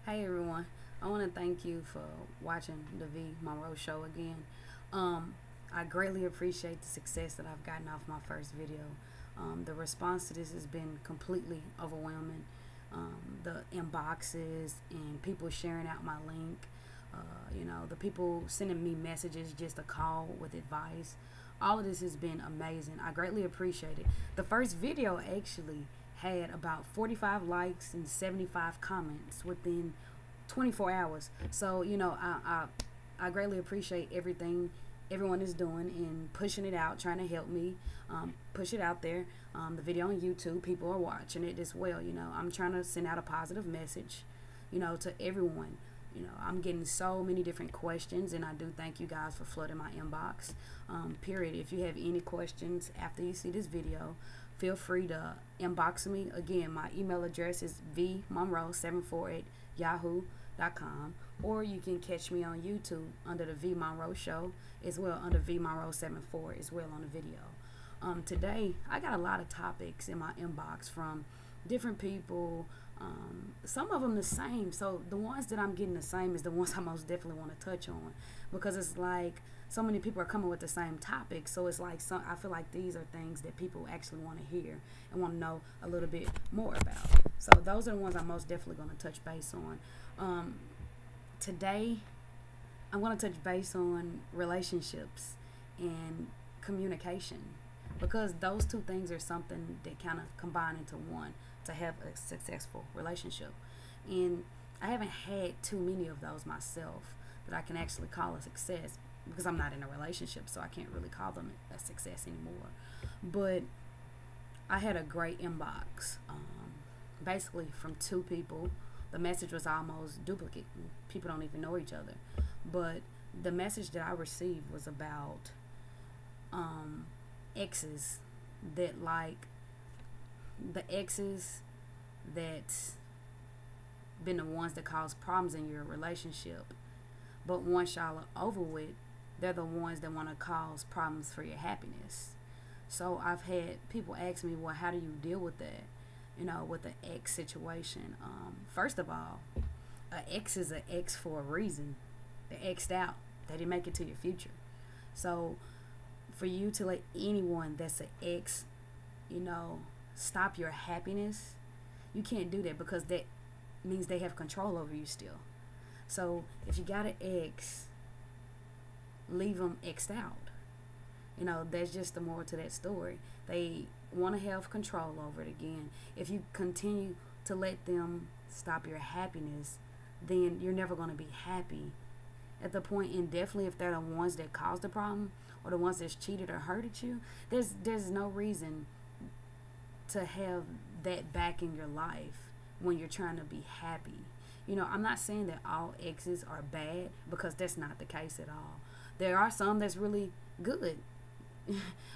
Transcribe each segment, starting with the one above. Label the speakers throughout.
Speaker 1: Hey everyone, I want to thank you for watching the Vee Monroe Show again. I greatly appreciate the success that I've gotten off my first video. The response to this has been completely overwhelming. The inboxes and people sharing out my link, the people sending me messages just a call with advice. All of this has been amazing. I greatly appreciate it. The first video actually had about 45 likes and 75 comments within 24 hours. So, I greatly appreciate everything everyone is doing and pushing it out, trying to help me push it out there. The video on YouTube, people are watching it as well. I'm trying to send out a positive message, to everyone. I'm getting so many different questions, and I do thank you guys for flooding my inbox. Period. If you have any questions after you see this video, feel free to inbox me. Again, my email address is vmonroe74@yahoo.com, or you can catch me on YouTube under the Vee Monroe Show, as well under Vee Monroe74 as well on the video. Today, I got a lot of topics in my inbox from different people. Some of them the same, so the ones that I'm getting the same is the ones I most definitely want to touch on, because it's like so many people are coming with the same topic. So it's like I feel like these are things that people actually want to hear and want to know a little bit more about. So those are the ones I'm most definitely going to touch base on. Today I'm going to touch base on relationships and communication, because those two things are something that kind of combine into one to have a successful relationship. And I haven't had too many of those myself that I can actually call a success, because I'm not in a relationship, so I can't really call them a success anymore. But I had a great inbox, basically from two people. The message was almost duplicate. People don't even know each other. But the message that I received was about exes that, like, the exes that's been the ones that cause problems in your relationship, but once y'all are over with, they're the ones that want to cause problems for your happiness. So I've had people ask me, well, how do you deal with that, with the ex situation? First of all, an ex is an ex for a reason. They're exed out. They didn't make it to your future. So for you to let anyone that's an ex, stop your happiness, you can't do that, because that means they have control over you still. So if you got an ex, leave them xed out. That's just the moral to that story. They want to have control over it again. If you continue to let them stop your happiness, then you're never going to be happy at the point. And definitely if they're the ones that caused the problem, or the ones that's cheated or hurted you, there's no reason to have that back in your life when you're trying to be happy. I'm not saying that all exes are bad, because that's not the case at all. There are some that's really good.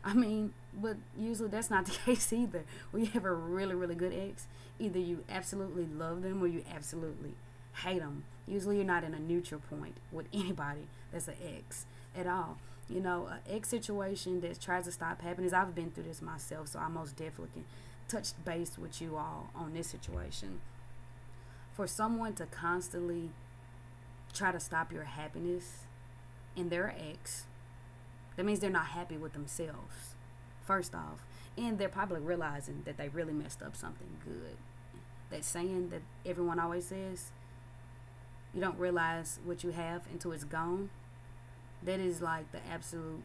Speaker 1: But usually that's not the case either. When you have a really, really good ex, either you absolutely love them or you absolutely hate them. Usually you're not in a neutral point with anybody that's an ex at all. An ex situation that tries to stop happiness, I've been through this myself, so I most definitely can touch base with you all on this situation. For someone to constantly try to stop your happiness and their ex, that means they're not happy with themselves, first off. And they're probably realizing that they really messed up something good. That saying that everyone always says, you don't realize what you have until it's gone, that is like the absolute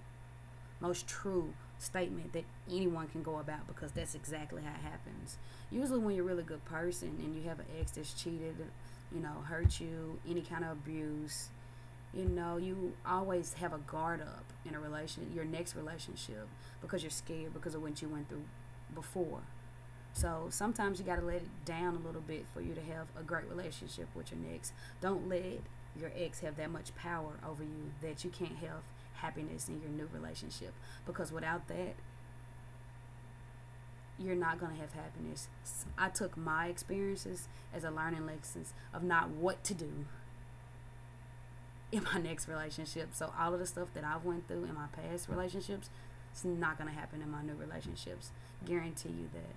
Speaker 1: most true statement that anyone can go about, because that's exactly how it happens. Usually when you're a really good person and you have an ex that's cheated, hurt you, any kind of abuse, you always have a guard up in a your next relationship, because you're scared because of what you went through before. So sometimes you got to let it down a little bit for you to have a great relationship with your next. Don't let your ex have that much power over you that you can't have happiness in your new relationship, because without that, you're not going to have happiness. I took my experiences as a learning lessons of not what to do in my next relationship. So all of the stuff that I've went through in my past relationships, it's not going to happen in my new relationships. Guarantee you that.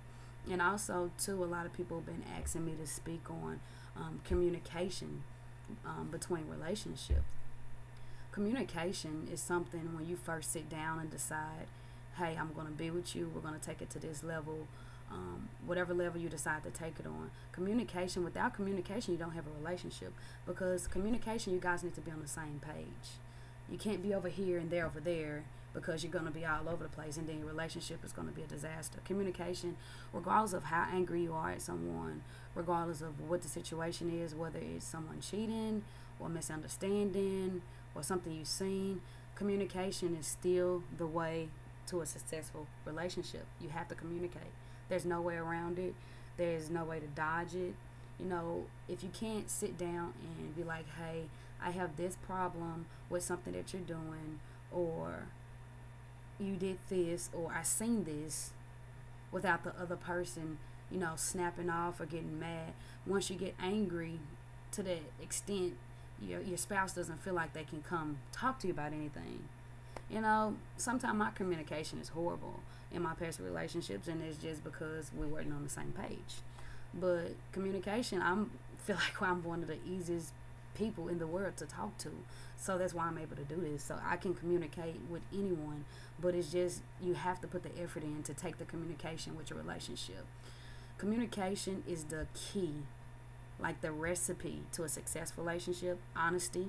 Speaker 1: And also, too, a lot of people have been asking me to speak on communication between relationships. Communication is something when you first sit down and decide, hey, I'm going to be with you, we're going to take it to this level, whatever level you decide to take it on. Communication, without communication, you don't have a relationship, because communication, you guys need to be on the same page. You can't be over here and there over there, because you're going to be all over the place, and then your relationship is going to be a disaster. Communication, regardless of how angry you are at someone, regardless of what the situation is, whether it's someone cheating or misunderstanding or something you've seen, communication is still the way to a successful relationship. You have to communicate. There's no way around it. There's no way to dodge it. You know, if you can't sit down and be like, hey, I have this problem with something that you're doing, or you did this, or I seen this, without the other person, you know, snapping off or getting mad. Once you get angry to that extent, your spouse doesn't feel like they can come talk to you about anything. You know, sometimes my communication is horrible in my past relationships, and it's just because we weren't on the same page. But communication, feel like I'm one of the easiest people in the world to talk to. So that's why I'm able to do this. So I can communicate with anyone, but it's just, you have to put the effort in to take the communication with your relationship. Communication is the key, like the recipe to a successful relationship. Honesty,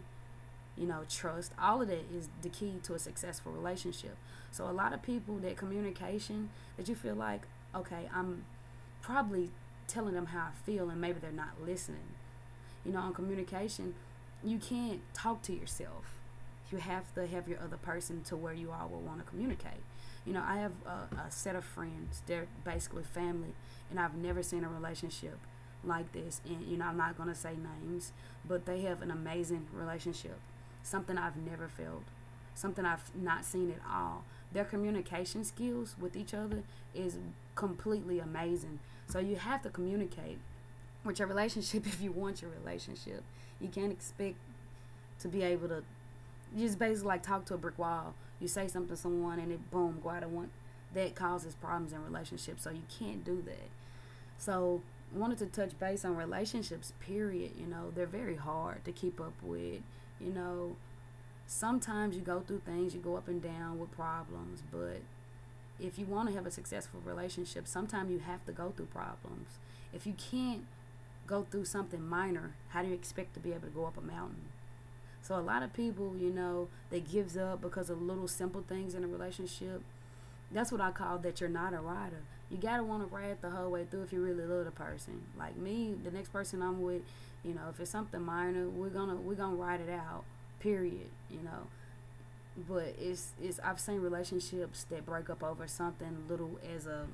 Speaker 1: you know, trust, all of that is the key to a successful relationship. So a lot of people, that communication, that you feel like, okay, I'm probably telling them how I feel, and maybe they're not listening. You know, on communication, you can't talk to yourself. You have to have your other person to where you all will want to communicate. You know, I have a set of friends. They're basically family, and I've never seen a relationship like this. And, you know, I'm not going to say names, but they have an amazing relationship. Something I've never felt. Something I've not seen at all. Their communication skills with each other is completely amazing. So you have to communicate with your relationship if you want your relationship. You can't expect to be able to, you just basically like talk to a brick wall. You say something to someone and it boom, go out of one. That causes problems in relationships, so you can't do that. So I wanted to touch base on relationships, period. You know, they're very hard to keep up with. You know, sometimes you go through things, you go up and down with problems, but if you want to have a successful relationship, sometimes you have to go through problems. If you can't go through something minor, how do you expect to be able to go up a mountain? So a lot of people, you know, they gives up because of little simple things in a relationship. That's what I call that you're not a rider. You gotta want to ride the whole way through if you really love the person. Like me, the next person I'm with, you know, if it's something minor, we're gonna ride it out. Period. You know. But it's I've seen relationships that break up over something little as a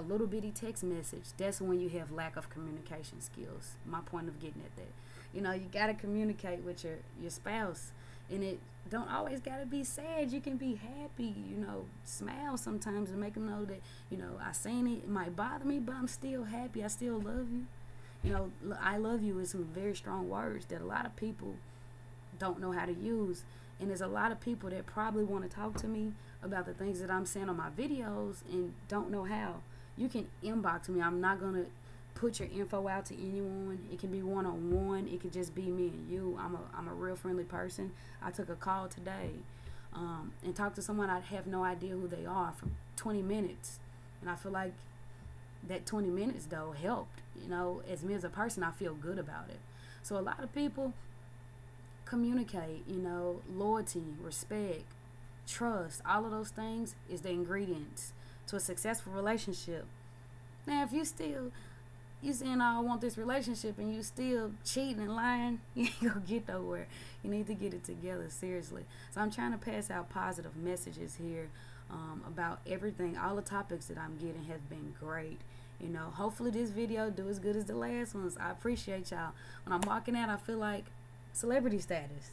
Speaker 1: little bitty text message. That's when you have lack of communication skills. My point of getting at that. You know, you gotta communicate with your spouse, and it don't always gotta be sad. You can be happy. You know, smile sometimes and make them know that, you know, I seen it. It might bother me, but I'm still happy. I still love you. You know, I love you is some very strong words that a lot of people don't know how to use. And there's a lot of people that probably want to talk to me about the things that I'm saying on my videos and don't know how. You can inbox me. I'm not going to put your info out to anyone. It can be one-on-one. It could just be me and you. I'm a real friendly person. I took a call today and talked to someone I have no idea who they are for 20 minutes. And I feel like that 20 minutes, though, helped. You know, as me as a person, I feel good about it. So a lot of people communicate, you know, loyalty, respect, trust, all of those things is the ingredients to a successful relationship. Now, if you saying, oh, I want this relationship, and you still cheating and lying, you ain't gonna get nowhere. You need to get it together, seriously. So I'm trying to pass out positive messages here about everything. All the topics that I'm getting have been great. You know, hopefully this video do as good as the last ones. I appreciate y'all. When I'm walking out, I feel like celebrity status.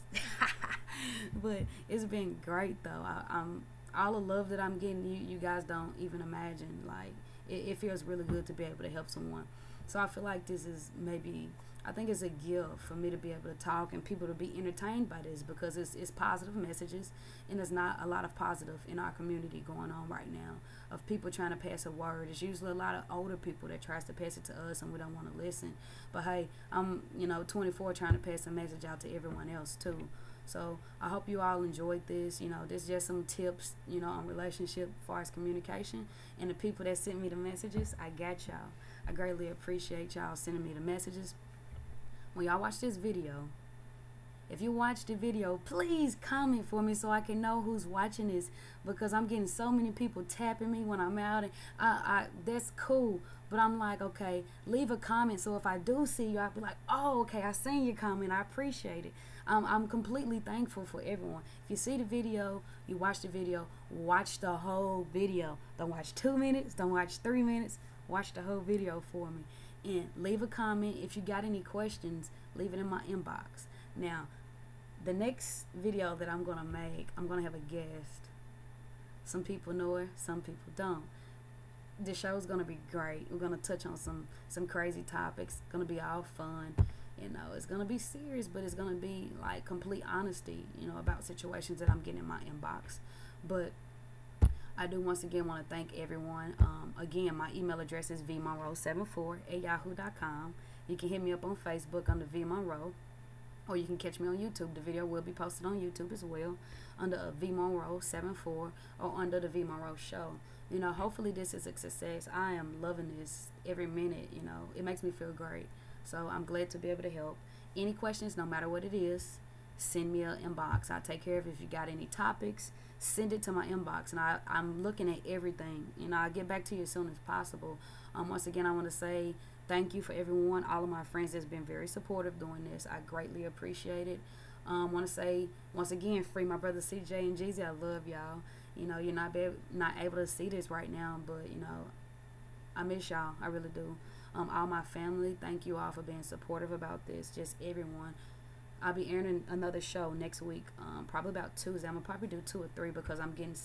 Speaker 1: But it's been great, though. I'm all the love that I'm getting, you guys don't even imagine. Like, it feels really good to be able to help someone. So I feel like this is maybe, I think it's a gift for me to be able to talk and people to be entertained by this, because it's positive messages, and there's not a lot of positive in our community going on right now of people trying to pass a word. It's usually a lot of older people that tries to pass it to us and we don't want to listen. But hey, I'm 24 trying to pass a message out to everyone else too. So I hope you all enjoyed this. This is just some tips, on relationship as far as communication. And the people that sent me the messages, I got y'all. I greatly appreciate y'all sending me the messages. When y'all watch this video, if you watch the video, please comment for me so I can know who's watching this, because I'm getting so many people tapping me when I'm out, and I that's cool. But I'm like, okay, leave a comment so if I do see you, I'll be like, oh, okay, I seen your comment. I appreciate it. I'm completely thankful for everyone. If you see the video, you watch the video, watch the whole video. Don't watch 2 minutes, don't watch 3 minutes. Watch the whole video for me. And leave a comment. If you got any questions, leave it in my inbox. Now, the next video that I'm going to make, I'm going to have a guest. Some people know her, some people don't. The show is going to be great. We're going to touch on some crazy topics. It's going to be all fun. It's going to be serious, but it's going to be like complete honesty, about situations that I'm getting in my inbox. But I do once again want to thank everyone. Again, my email address is veemonroe74@yahoo.com. You can hit me up on Facebook under Vee Monroe, or you can catch me on YouTube. The video will be posted on YouTube as well under Vee Monroe 74 or under the Vee Monroe Show. Hopefully this is a success. I am loving this every minute. It makes me feel great. So I'm glad to be able to help. Any questions, no matter what it is, send me an inbox. I'll take care of it. If you got any topics, send it to my inbox, and I'm looking at everything. I'll get back to you as soon as possible. Once again, I want to say thank you for everyone, all of my friends that's been very supportive doing this. I greatly appreciate it. Want to say once again, free my brother CJ and Jeezy. I love y'all. You're not able to see this right now, but I miss y'all. I really do. All my family, thank you all for being supportive about this. Just everyone. I'll be airing another show next week, probably about Tuesday. I'm going to probably do 2 or 3 because I'm getting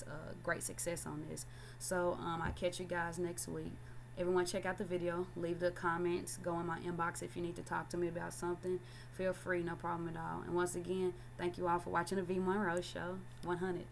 Speaker 1: great success on this. So I'll catch you guys next week. Everyone check out the video. Leave the comments. Go in my inbox if you need to talk to me about something. Feel free, no problem at all. And once again, thank you all for watching the Vee Monroe Show 100.